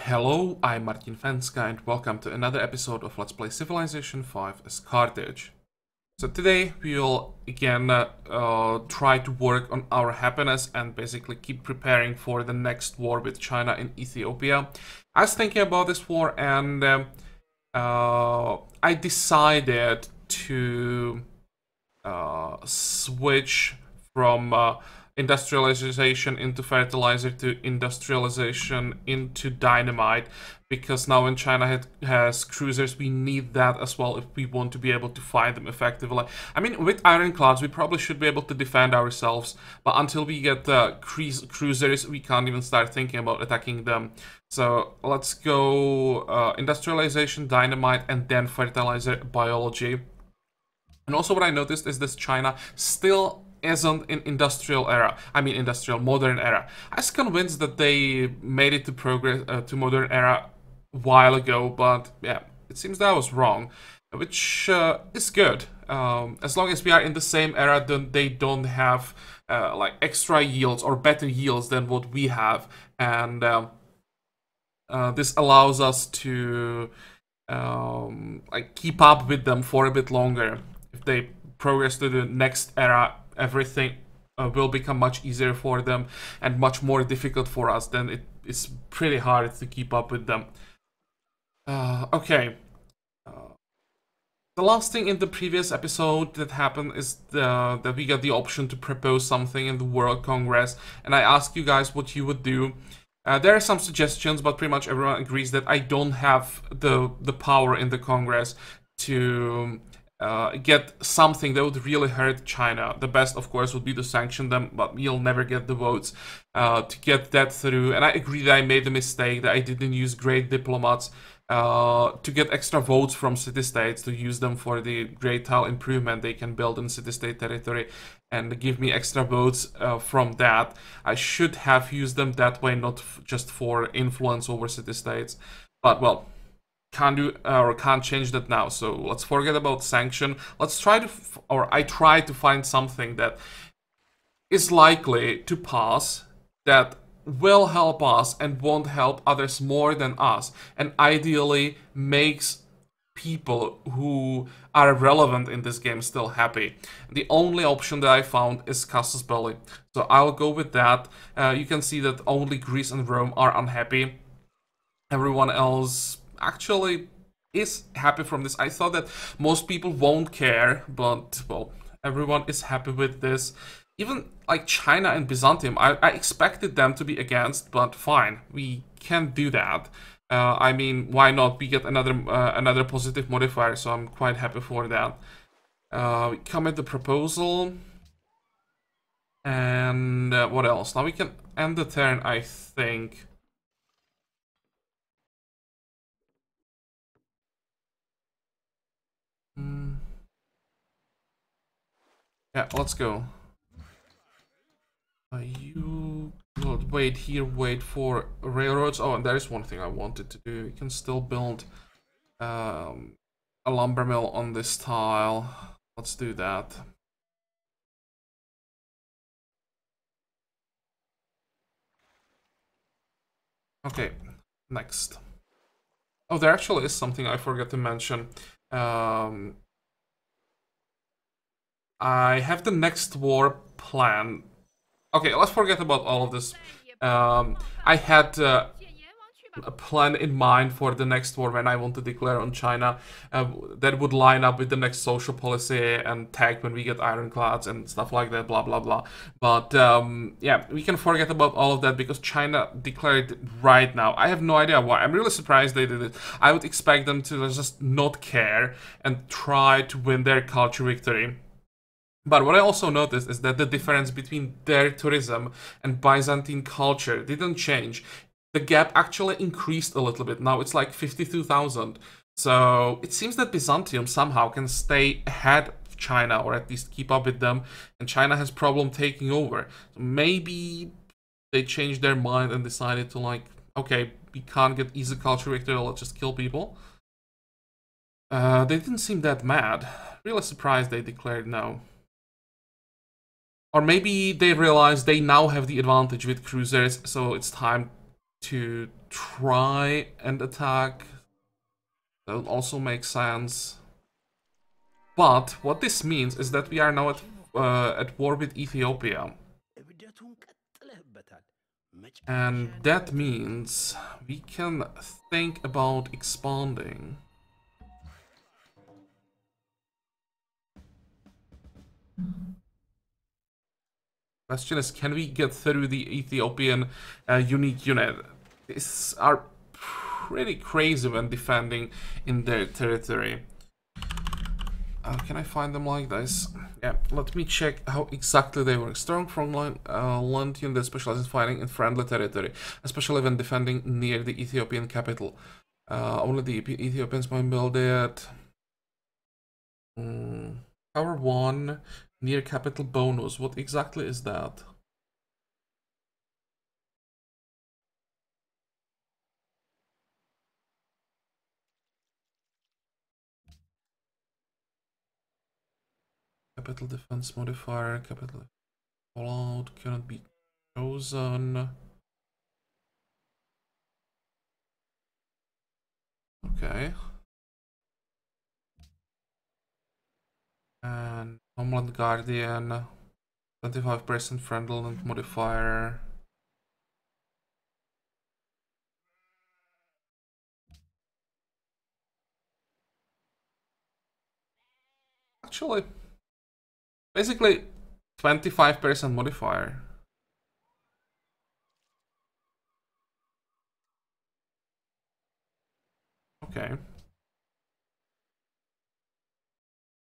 Hello, I'm Martin Fencka and welcome to another episode of Let's Play Civilization 5 as Carthage. So today we'll again try to work on our happiness and basically keep preparing for the next war with China in Ethiopia. I was thinking about this war and I decided to switch from industrialization into fertilizer to industrialization into dynamite, because now when China has cruisers, we need that as well if we want to be able to fight them effectively. I mean, with ironclads, we probably should be able to defend ourselves, but until we get the cruisers, we can't even start thinking about attacking them. So let's go industrialization, dynamite, and then fertilizer, biology. And also what I noticed is this China still isn't in industrial era. I mean industrial modern era. I was convinced that they made it to progress to modern era a while ago, but yeah, it seems that I was wrong, which is good. As long as we are in the same era, then they don't have like extra yields or better yields than what we have, and this allows us to like keep up with them for a bit longer. If they progress to the next era, everything will become much easier for them and much more difficult for us. Then it's pretty hard to keep up with them. Okay. The last thing in the previous episode that happened is that we got the option to propose something in the World Congress, and I asked you guys what you would do. There are some suggestions, but pretty much everyone agrees that I don't have the power in the Congress to get something that would really hurt China. The best, of course, would be to sanction them, but we'll never get the votes to get that through. And I agree that I made the mistake that I didn't use great diplomats to get extra votes from city-states, to use them for the great tile improvement they can build in city-state territory and give me extra votes from that. I should have used them that way, not just for influence over city-states. But, well, can't do or can't change that now, so let's forget about sanction. Let's try to I try to find something that is likely to pass, that will help us and won't help others more than us, and ideally makes people who are relevant in this game still happy. The only option that I found is casus belli, so I'll go with that. You can see that only Greece and Rome are unhappy. Everyone else actually is happy from this. I thought that most people won't care, but well, everyone is happy with this. Even like China and Byzantium, I expected them to be against, but fine, we can do that. I mean, why not? We get another positive modifier, so I'm quite happy for that. We come at the proposal, and what else? Now we can end the turn, I think. Yeah, let's go. You wait here, wait for railroads. Oh, and there is one thing I wanted to do. You can still build a lumber mill on this tile. Let's do that. Okay, next. Oh, there actually is something I forgot to mention. I have the next war plan. Okay, let's forget about all of this. I had a plan in mind for the next war when I want to declare on China that would line up with the next social policy and tag when we get ironclads and stuff like that, blah blah blah. But yeah, we can forget about all of that because China declared it right now. I have no idea why. I'm really surprised they did it. I would expect them to just not care and try to win their culture victory. But what I also noticed is that the difference between their tourism and Byzantine culture didn't change. The gap actually increased a little bit. Now it's like 52,000. So it seems that Byzantium somehow can stay ahead of China, or at least keep up with them, and China has problem taking over. So maybe they changed their mind and decided to, like, okay, we can't get easy culture victory, let's just kill people. They didn't seem that mad. Really surprised they declared no. Or maybe they realize they now have the advantage with cruisers, so it's time to try and attack. That would also make sense. But what this means is that we are now at war with Ethiopia. And that means we can think about expanding. Question is, can we get through the Ethiopian unique unit? These are pretty crazy when defending in their territory. Can I find them like this? Yeah, let me check how exactly they work. Strong frontline land unit that specializes in fighting in friendly territory, especially when defending near the Ethiopian capital. Only the Ethiopians might build it. Power 1, near capital bonus. What exactly is that? Capital defense modifier, capital fallout cannot be chosen. Okay. And Homeland Guardian, 25% friendliness modifier. Actually, basically 25% modifier. Okay.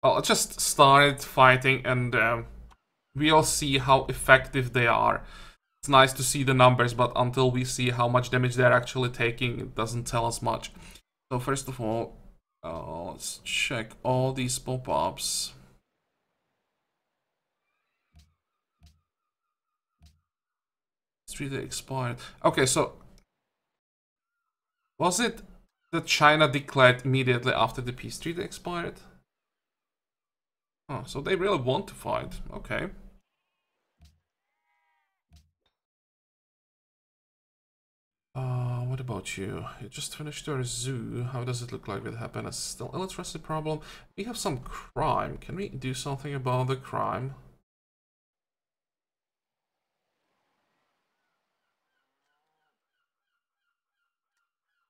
Well, I just started fighting and we'll see how effective they are. It's nice to see the numbers, but until we see how much damage they're actually taking, it doesn't tell us much. So first of all, let's check all these pop-ups. Treaty expired. Okay, so was it that China declared immediately after the peace treaty expired? Oh, so they really want to fight. Okay. What about you? You just finished your zoo. How does it look like with happiness? Still illiteracy problem. We have some crime. Can we do something about the crime?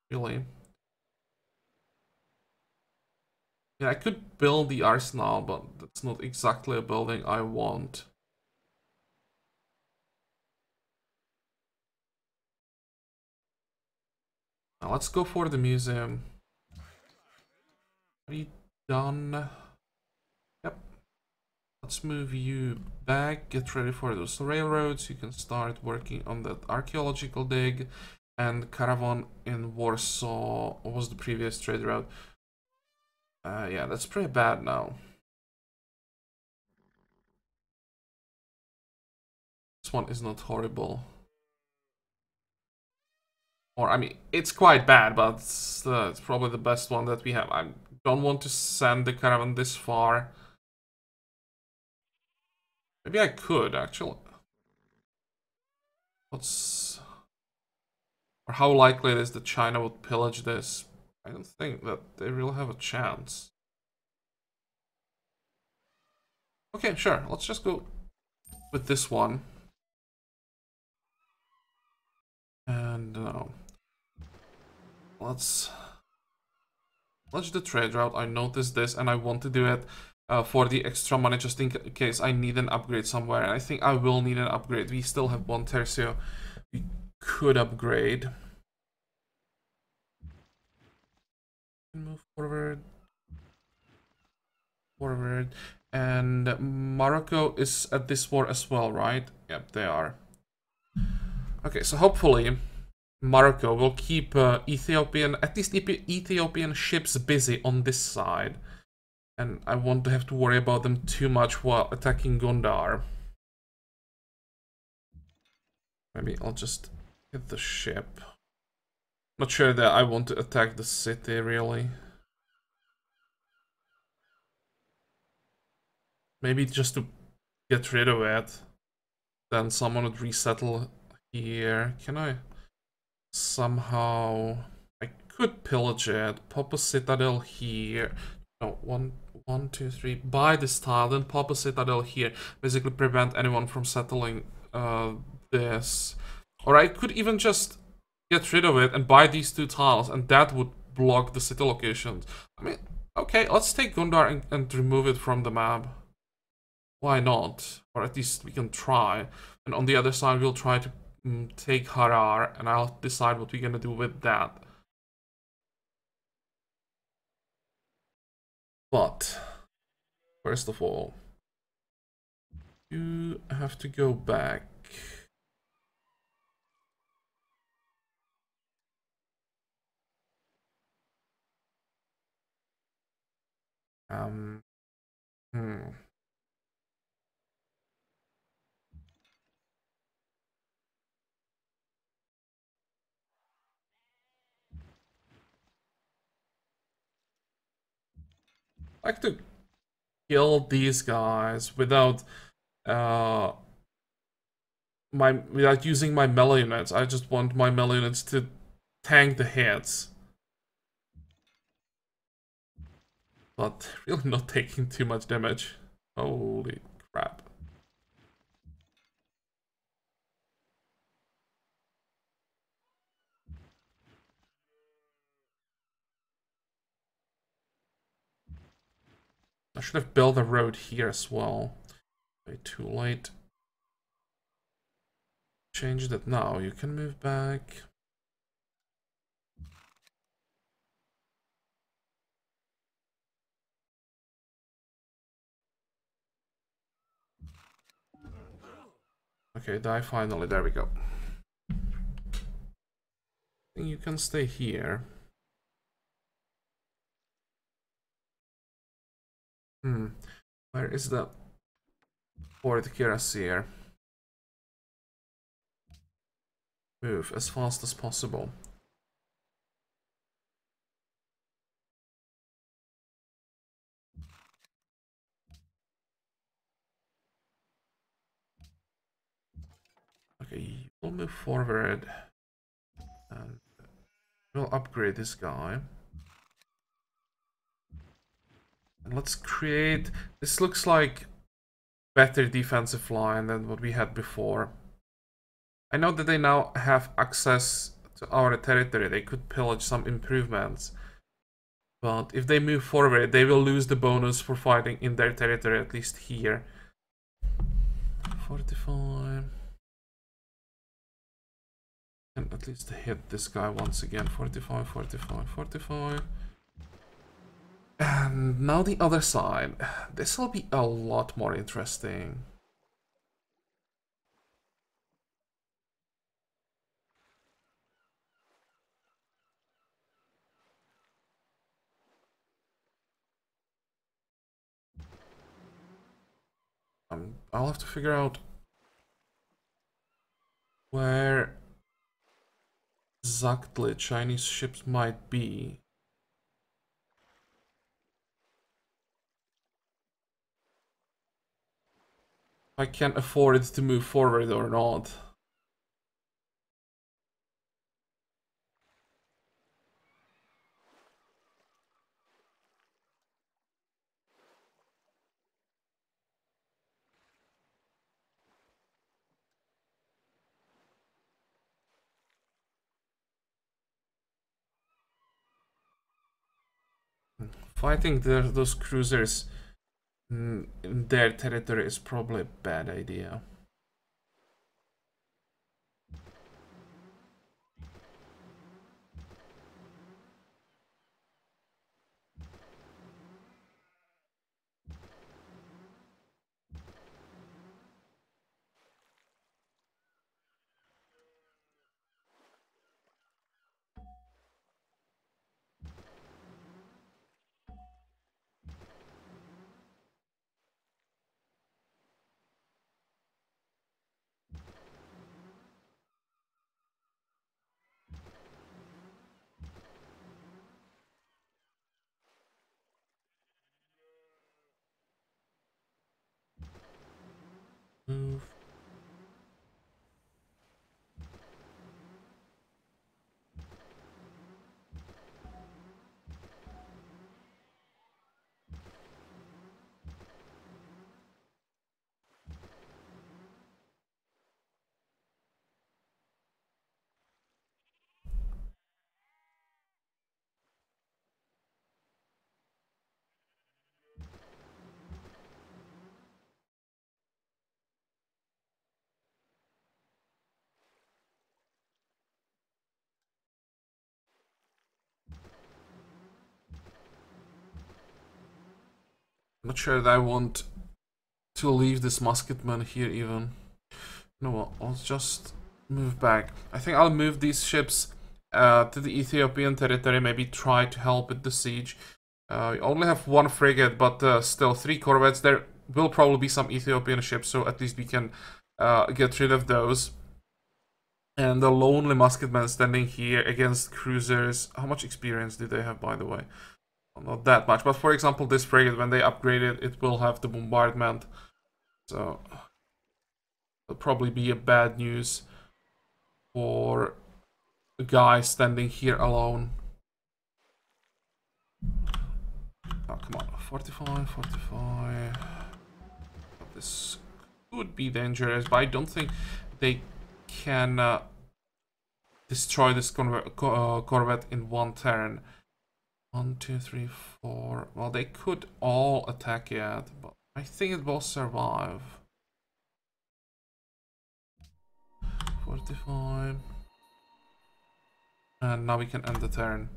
Really? Yeah, I could build the arsenal, but that's not exactly a building I want. Now let's go for the museum. Are you done? Yep. Let's move you back. Get ready for those railroads. You can start working on that archaeological dig. And caravan in Warsaw. What was the previous trade route? Yeah, that's pretty bad now. This one is not horrible. Or, I mean, it's quite bad, but it's probably the best one that we have. I don't want to send the caravan this far. Maybe I could, actually. What's... Or how likely it is that China would pillage this? I don't think that they really have a chance. Okay, sure. Let's just go with this one. And let's do the trade route. I noticed this and I want to do it for the extra money just in case I need an upgrade somewhere. And I think I will need an upgrade. We still have one tercio we could upgrade. Move forward. Forward. And Morocco is at this war as well, right? Yep, they are. Okay, so hopefully Morocco will keep at least Ethiopian ships busy on this side. And I won't have to worry about them too much while attacking Gondar. Maybe I'll just hit the ship. Not sure that I want to attack the city, really. Maybe just to get rid of it. Then someone would resettle here. Can I? somehow I could pillage it, pop a citadel here. No, one, two, three. Buy this tile, then pop a citadel here. Basically prevent anyone from settling this. Or I could even just get rid of it and buy these 2 tiles, and that would block the city locations. I mean, okay, let's take Gondar and remove it from the map. Why not? Or at least we can try. And on the other side, we'll try to take Harar, and I'll decide what we're gonna do with that. But, first of all, you have to go back. Hmm. I like to kill these guys without without using my melee units. I just want my melee units to tank the hits. But really not taking too much damage. Holy crap. I should have built a road here as well. Way too late. Change that now. You can move back. Okay, die finally. There we go. You can stay here. Where is the Fort Kirasir? Move as fast as possible. Okay, we'll move forward. And we'll upgrade this guy. And let's create... This looks like better defensive line than what we had before. I know that they now have access to our territory. They could pillage some improvements. But if they move forward, they will lose the bonus for fighting in their territory, at least here. 45. And at least hit this guy once again. 45, 45, 45. And now the other side. This will be a lot more interesting. I'll have to figure out where exactly Chinese ships might be. I can't afford it to move forward or not. Fighting those cruisers in their territory is probably a bad idea. Not sure that I want to leave this musketman here even. You know what, I'll just move back. I think I'll move these ships to the Ethiopian territory, maybe try to help with the siege. We only have one frigate, but still 3 corvettes. There will probably be some Ethiopian ships, so at least we can get rid of those. And the lonely musketman standing here against cruisers. How much experience do they have, by the way? Well, not that much, but for example, this frigate, when they upgrade it, it will have the bombardment. So, it'll probably be a bad news for a guy standing here alone. Oh, come on. 45, 45. This could be dangerous, but I don't think they can destroy this corvette in one turn. 1, 2, 3, 4. Well, they could all attack it, but I think it will survive. 45. And now we can end the turn.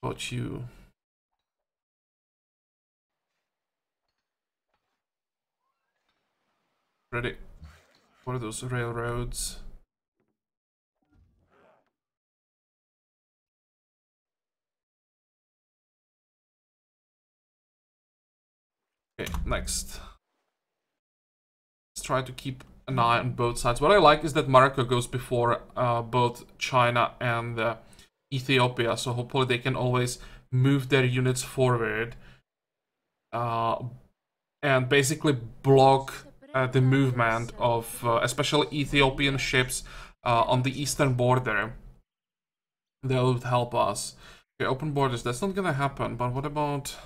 Got you. Ready for those railroads. Okay, next. Let's try to keep an eye on both sides. What I like is that Morocco goes before both China and Ethiopia, so hopefully they can always move their units forward and basically block the movement of especially Ethiopian ships on the eastern border. That would help us. Okay, open borders, that's not gonna happen, but what about...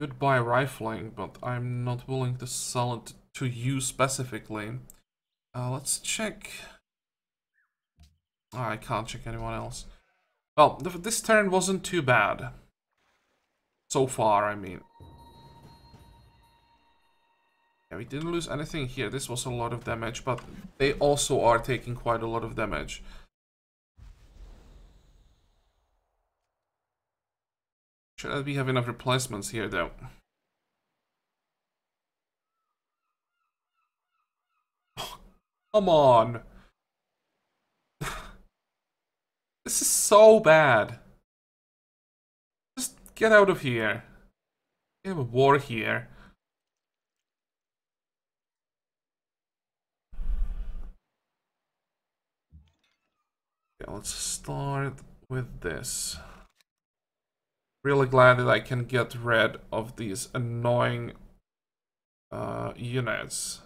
Goodbye rifling, but I'm not willing to sell it to you specifically. Let's check... Oh, I can't check anyone else. Well, this turn wasn't too bad. So far, I mean. Yeah, we didn't lose anything here. This was a lot of damage, but they also are taking quite a lot of damage. Should we have enough replacements here, though? Come on! This is so bad. Just get out of here. We have a war here. Okay, let's start with this. Really glad that I can get rid of these annoying units.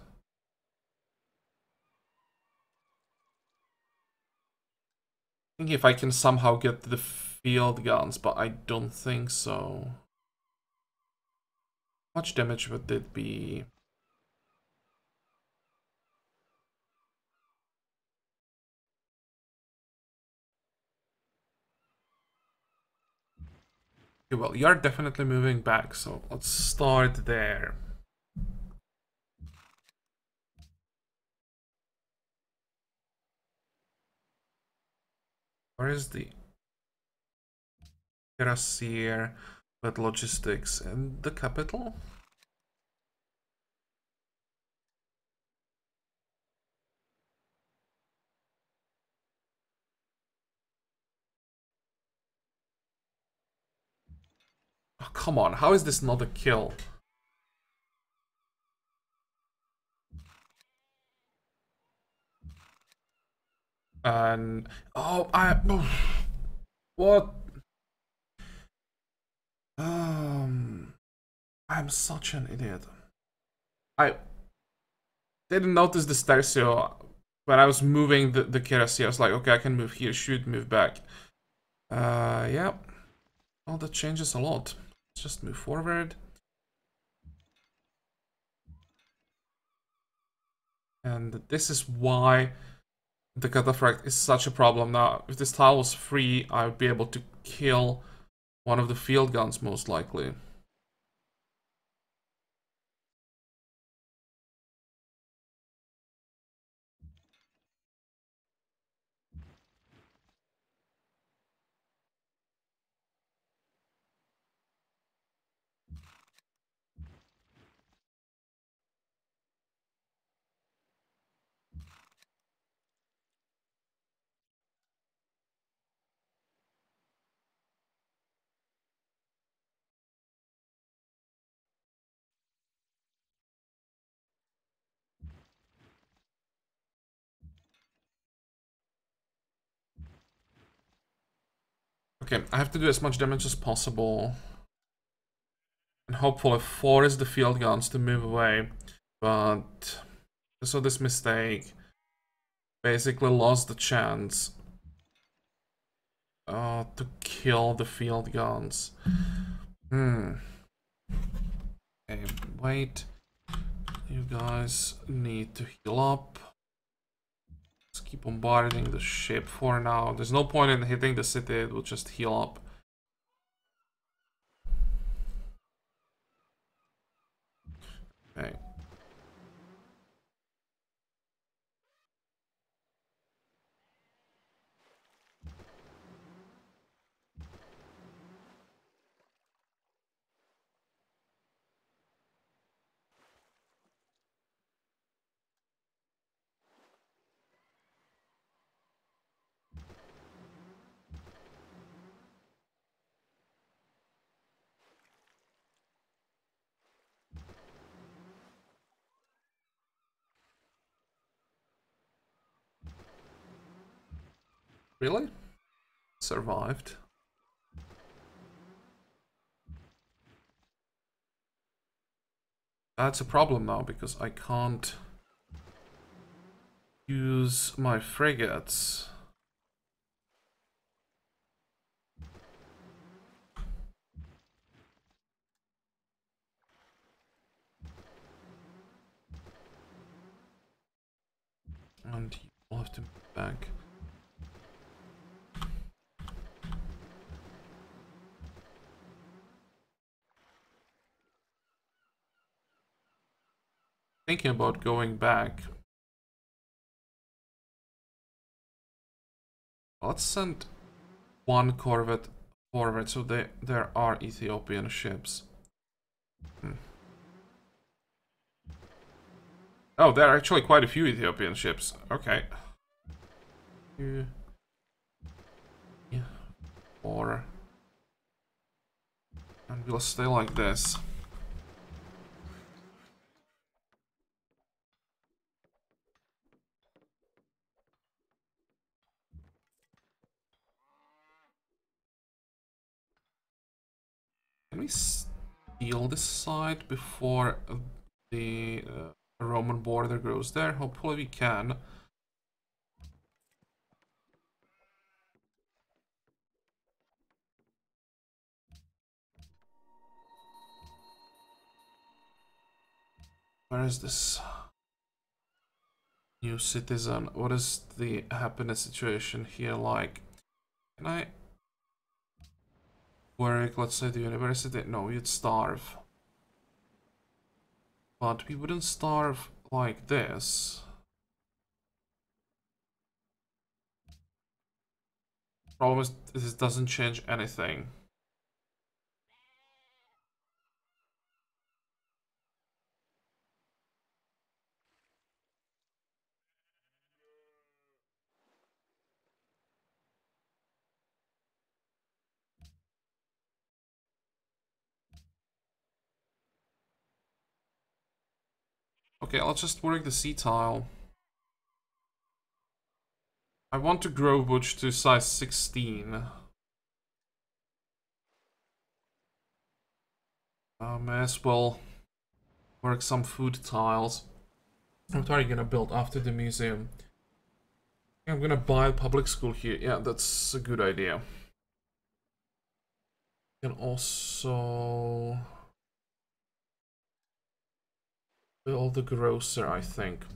I think if I can somehow get the field guns, but I don't think so. How much damage would it be? Okay, well, you're definitely moving back, so let's start there. Where is the Cuirassier with logistics in the capital? Oh, come on, how is this not a kill? And oh, what? I'm such an idiot. I didn't notice the Stercio when I was moving the Cuirassier. I was like, okay, I can move here, shoot, move back. Yeah. Well, that changes a lot. Let's just move forward. And this is why the Cataphract is such a problem. Now, if this tile was free, I would be able to kill one of the field guns, most likely. Okay, I have to do as much damage as possible. And hopefully force the field guns to move away. But... so this mistake basically lost the chance to kill the field guns. Okay, wait. You guys need to heal up. Let's keep bombarding the ship for now. There's no point in hitting the city, it will just heal up. Okay. Really? Survived. That's a problem now, because I can't use my frigates. And you'll have to move back. Thinking about going back. Let's send one corvette forward, so there are Ethiopian ships. Oh, there are actually quite a few Ethiopian ships. Okay. Yeah. Or... and we'll stay like this. Can we steal this side before the Roman border grows there? Hopefully we can. Where is this new citizen? What is the happiness situation here like? Can I work, let's say, the university? No, we'd starve. But we wouldn't starve like this. Problem is, this doesn't change anything. Okay, I'll just work the sea tile. I want to grow butch to size 16. May as well work some food tiles. What are you gonna build after the museum? I'm gonna buy a public school here. Yeah, that's a good idea. You can also build the grocer, I think.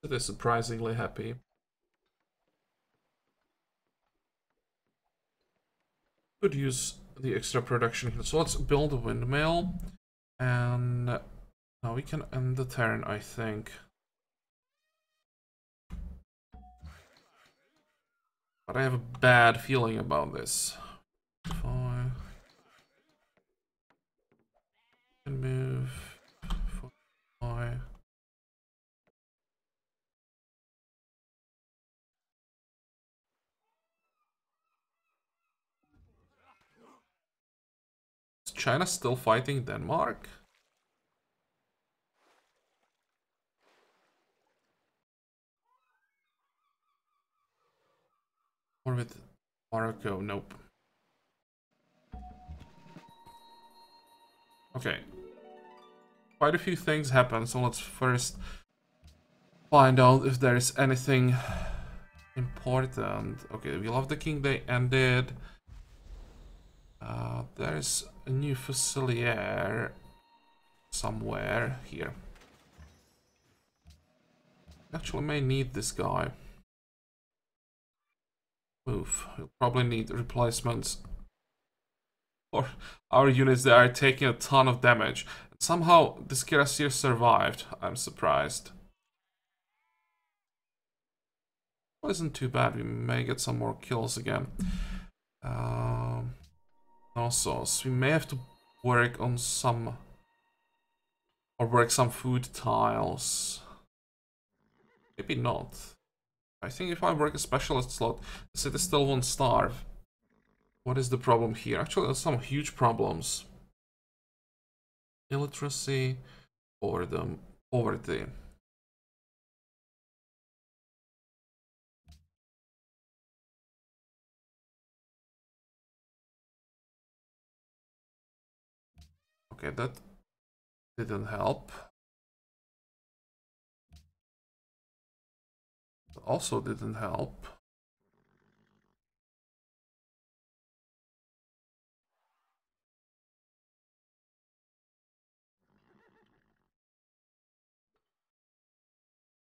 They're surprisingly happy. Could use the extra production here. So let's build a windmill. And now we can end the turn, I think. But I have a bad feeling about this. If I can move... I... China still fighting Denmark? Or with Morocco? Nope. Okay. Quite a few things happen, so let's first find out if there's anything important. Okay, we love the king, they ended. There's a new fusilier somewhere here. Actually may need this guy. Move. We'll probably need replacements. Or our units that are taking a ton of damage. Somehow this Kirasir survived. I'm surprised. Well, isn't too bad. We may get some more kills again. Also, so we may have to work on some... Or work some food tiles. Maybe not. I think if I work a specialist slot, the city still won't starve. What is the problem here? Actually, there's some huge problems. Illiteracy, boredom, poverty. Okay, that didn't help. Also didn't help.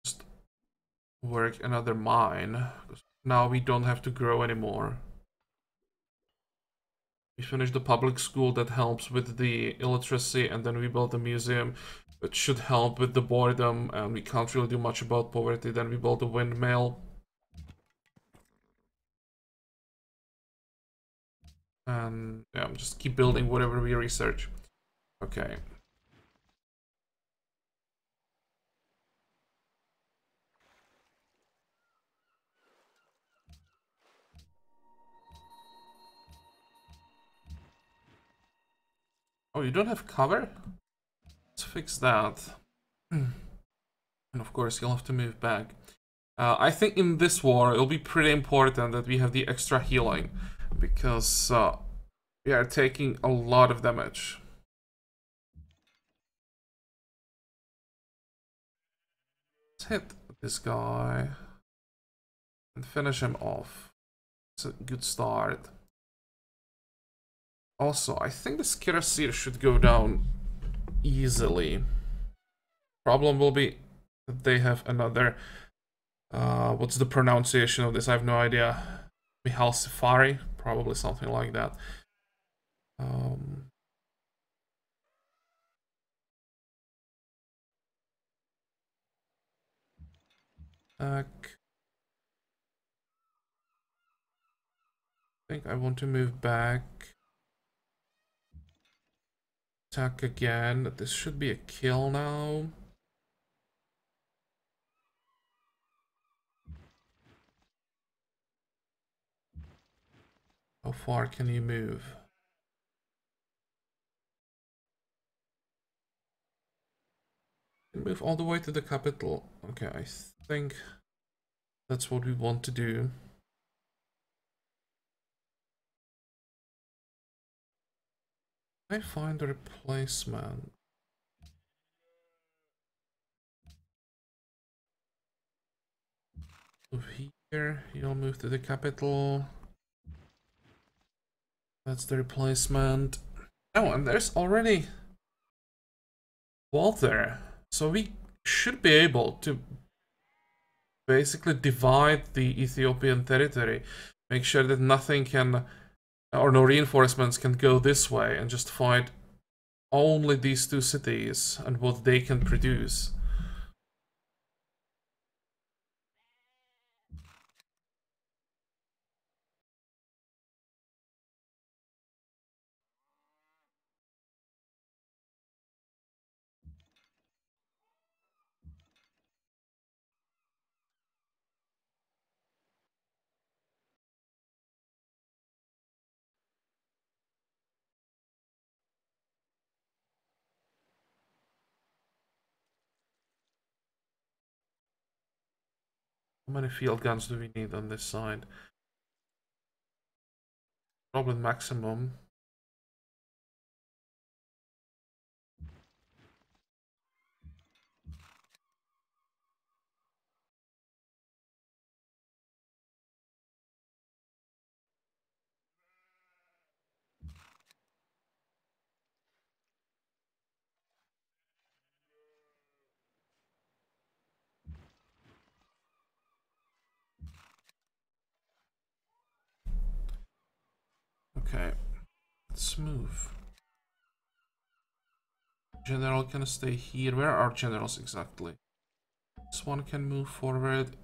Just work another mine. Now we don't have to grow anymore. We finished the public school that helps with the illiteracy, and then we built a museum that should help with the boredom, and we can't really do much about poverty. Then we built a windmill. And yeah, just keep building whatever we research. Okay. Oh, you don't have cover? Let's fix that. And of course, you'll have to move back. I think in this war, it'll be pretty important that we have the extra healing. Because we are taking a lot of damage. Let's hit this guy. And finish him off. It's a good start. Also, I think this Kirasir should go down easily. Problem will be that they have another... what's the pronunciation of this? I have no idea. Mihal Safari? Probably something like that. I think I want to move back. Attack again. This should be a kill now. How far can you move? Move all the way to the capital. Okay, I think that's what we want to do. I find a replacement. Move here, you'll move to the capital. That's the replacement. Oh, and there's already Walter. So we should be able to basically divide the Ethiopian territory. Make sure that nothing can, or no reinforcements can go this way, and just fight only these two cities and what they can produce. How many field guns do we need on this side? Probably maximum. Okay, let's move. General can stay here. Where are generals exactly? This one can move forward.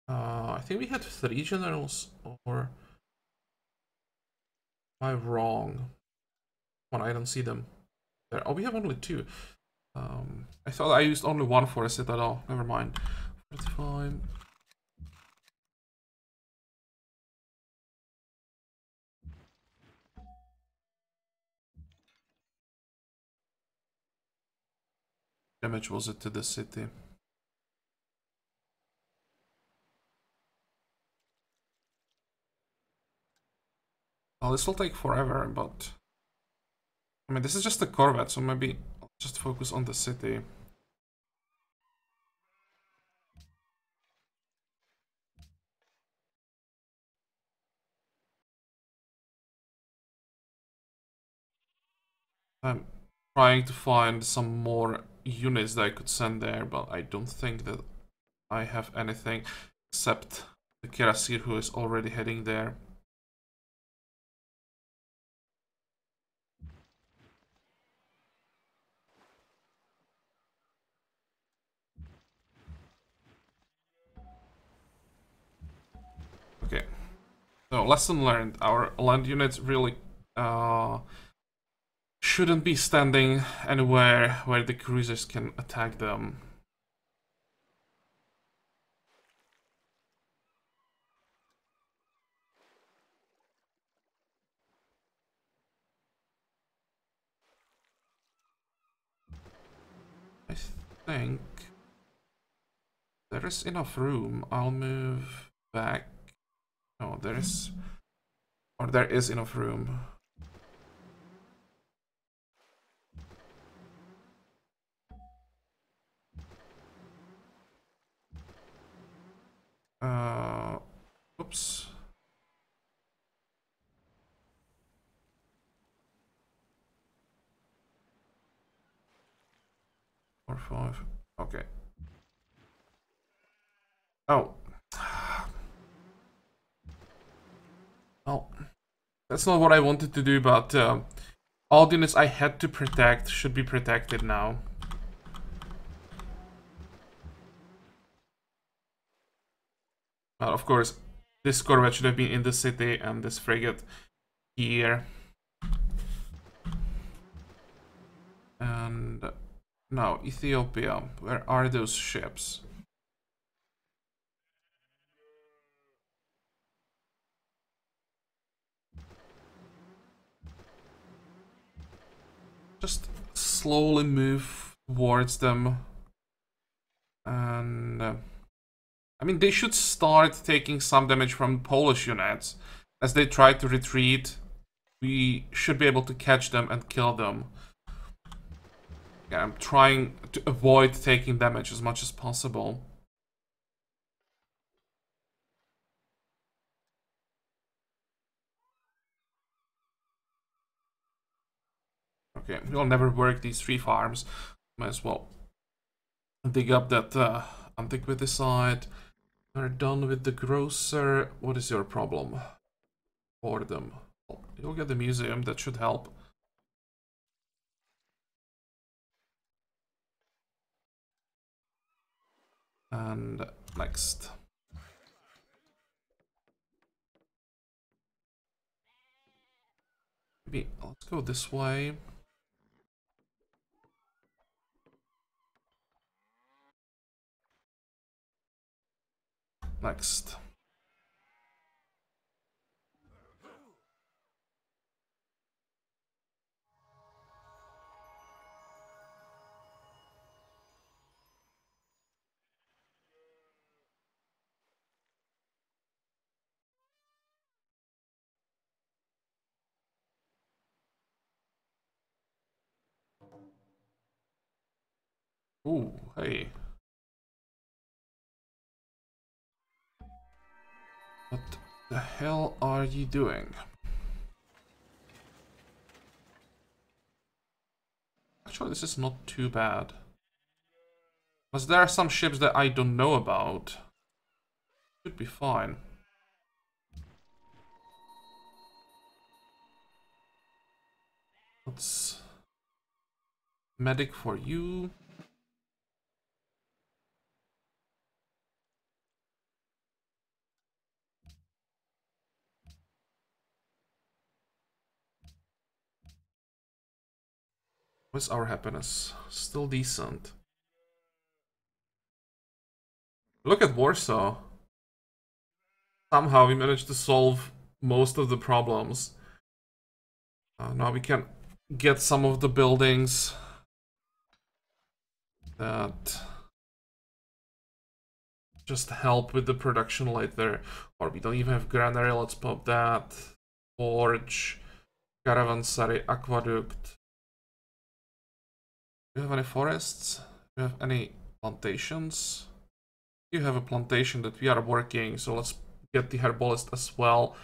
I think we had 3 generals, or am I wrong? One, I don't see them there. Oh, we have only 2. I thought I used only 1 for a citadel. Never mind. 45. Damage was it to the city? Well, this will take forever, but I mean, this is just a corvette, so maybe I'll just focus on the city. I'm trying to find some more units that I could send there, but I don't think that I have anything except the Kirasir, who is already heading there. Okay, so lesson learned. Our land units really shouldn't be standing anywhere where the cruisers can attack them. I think there is enough room. I'll move back. No, there is... Or there is enough room. Oops. 4, 5. Okay. Oh. Well, that's not what I wanted to do, but all units I had to protect should be protected now. Of course, this corvette should have been in the city and this frigate here. And now, Ethiopia. Where are those ships? Just slowly move towards them. And I mean, they should start taking some damage from Polish units. As they try to retreat, we should be able to catch them and kill them. Yeah, I'm trying to avoid taking damage as much as possible. Okay, we'll never work these 3 farms. Might as well dig up that antiquity side. We're done with the grocer. What is your problem? Boredom. Well, you'll get the museum, that should help. And next. Maybe let's go this way. Next. Ooh, hey. What the hell are you doing? Actually, this is not too bad. Because there are some ships that I don't know about. Should be fine. Let's... medic for you. What's our happiness? Still decent. Look at Warsaw. Somehow we managed to solve most of the problems. Now we can get some of the buildings that just help with the production later. Or we don't even have granary, let's pop that. Forge, caravanserai, aqueduct. Do you have any forests? Do you have any plantations? You have a plantation that we are working, so let's get the herbalist as well.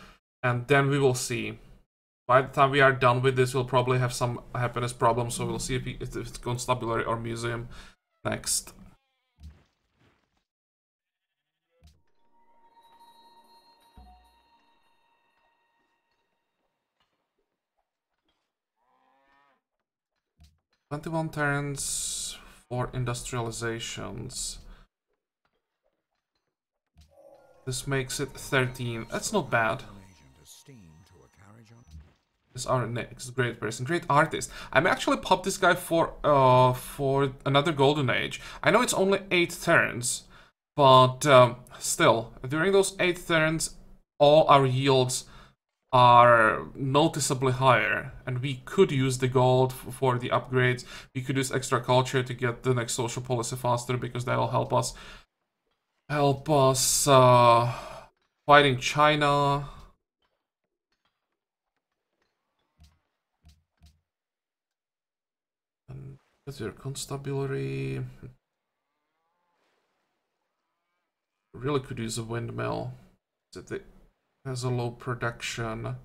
And then we will see. By the time we are done with this, we'll probably have some happiness problems, so we'll see if it's constabulary or museum next. "21 turns for industrializations. This makes it 13. That's not bad. This is our next great person, great artist. I may actually pop this guy for another golden age. I know it's only 8 turns, but still, during those 8 turns, all our yields are noticeably higher, and we could use the gold for the upgrades. We could use extra culture to get the next social policy faster, because that'll help us fighting China. And that's your constabulary. Really could use a windmill. It has a low production.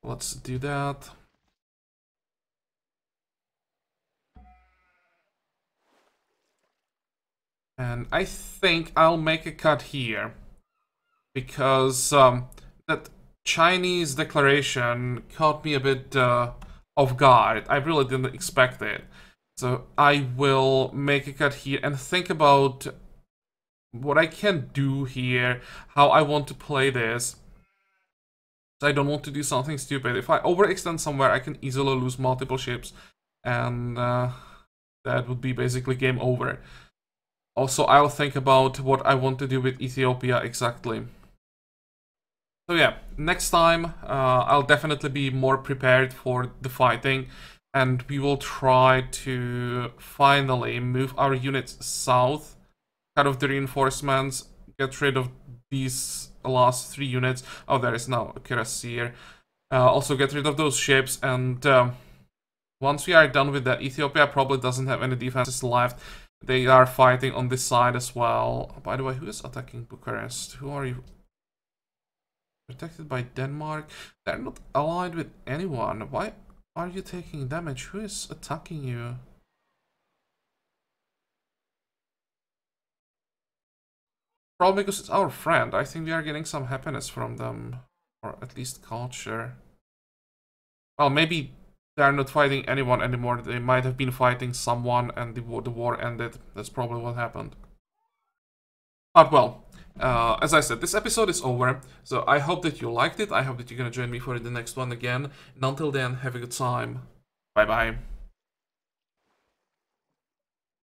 Let's do that. And I think I'll make a cut here, because that Chinese declaration caught me a bit off guard. I really didn't expect it. So I will make a cut here and think about what I can do here, how I want to play this. So I don't want to do something stupid. If I overextend somewhere, I can easily lose multiple ships, and that would be basically game over. Also, I'll think about what I want to do with Ethiopia exactly. So yeah, next time I'll definitely be more prepared for the fighting, and we will try to finally move our units south, cut off the reinforcements, get rid of these last 3 units. Oh, there is now a cuirassier. Also get rid of those ships, and once we are done with that, Ethiopia probably doesn't have any defenses left. They are fighting on this side as well. By the way, who is attacking Bucharest? Who are you? Protected by Denmark? They're not allied with anyone. Why are you taking damage? Who is attacking you? Probably because it's our friend. I think we are getting some happiness from them. Or at least culture. Well, maybe they're not fighting anyone anymore. They might have been fighting someone and the war ended. That's probably what happened. But well, as I said, this episode is over. So I hope that you liked it. I hope that you're gonna join me for the next one again. And until then, have a good time. Bye bye.